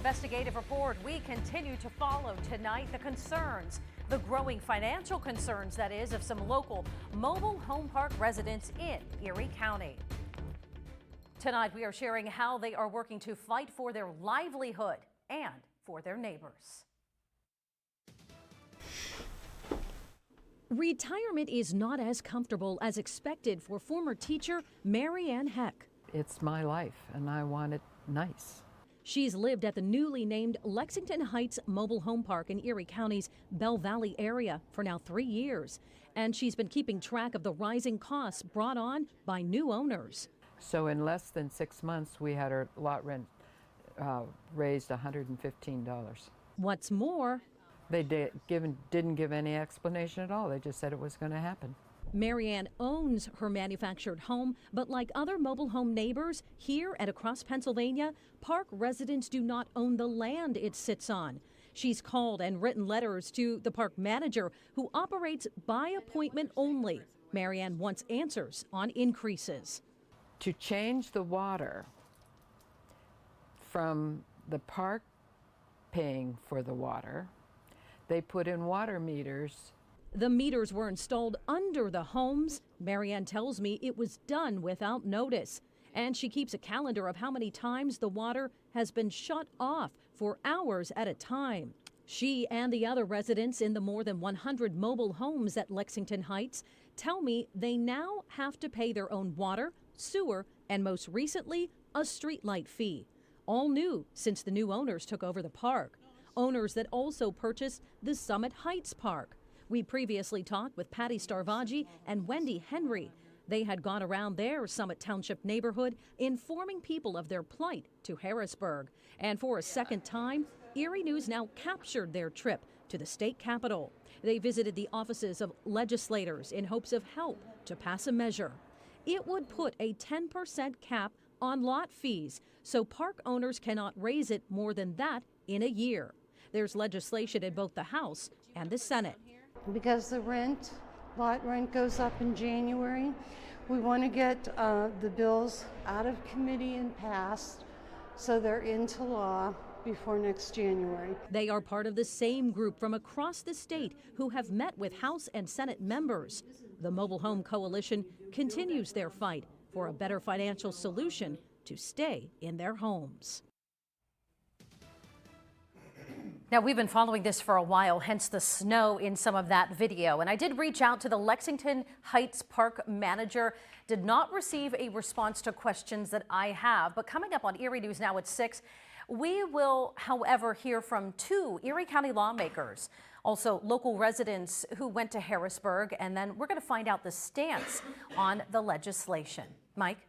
investigative report. We continue to follow tonight the growing financial concerns, that is, of some local mobile home park residents in Erie County. Tonight, we are sharing how they are working to fight for their livelihood and for their neighbors. Retirement is not as comfortable as expected for former teacher Mary Ann Heck. It's my life, and I want it nice. She's lived at the newly named Lexington Heights Mobile Home Park in Erie County's Bell Valley area for now 3 years. And she's been keeping track of the rising costs brought on by new owners. So in less than 6 months, we had our lot rent raised $115. What's more, they didn't give any explanation at all. They just said it was going to happen. Mary Ann owns her manufactured home, but like other mobile home neighbors here and across Pennsylvania, park residents do not own the land it sits on. She's called and written letters to the park manager, who operates by appointment only. Mary Ann wants answers on increases. To change the water from the park paying for the water, they put in water meters. The meters were installed under the homes. Mary Ann tells me it was done without notice. And she keeps a calendar of how many times the water has been shut off for hours at a time. She and the other residents in the more than 100 mobile homes at Lexington Heights tell me they now have to pay their own water, sewer, and most recently, a streetlight fee. All new since the new owners took over the park. Owners that also purchased the Summit Heights Park. We previously talked with Patty Starvaggi and Wendy Henry. They had gone around their Summit Township neighborhood informing people of their plight to Harrisburg. And for a second time, Erie News Now captured their trip to the state capitol. They visited the offices of legislators in hopes of help to pass a measure. It would put a 10% cap on lot fees, so park owners cannot raise it more than that in a year. There's legislation in both the House and the Senate. Because the lot rent goes up in January, we want to get the bills out of committee and passed so they're into law before next January. They are part of the same group from across the state who have met with House and Senate members. The Mobile Home Coalition continues their fight for a better financial solution to stay in their homes. Now, we've been following this for a while, hence the snow in some of that video. And I did reach out to the Lexington Heights Park manager, did not receive a response to questions that I have. But coming up on Erie News Now at 6, we will, however, hear from 2 Erie County lawmakers, also local residents who went to Harrisburg, and then we're going to find out the stance on the legislation. Mike?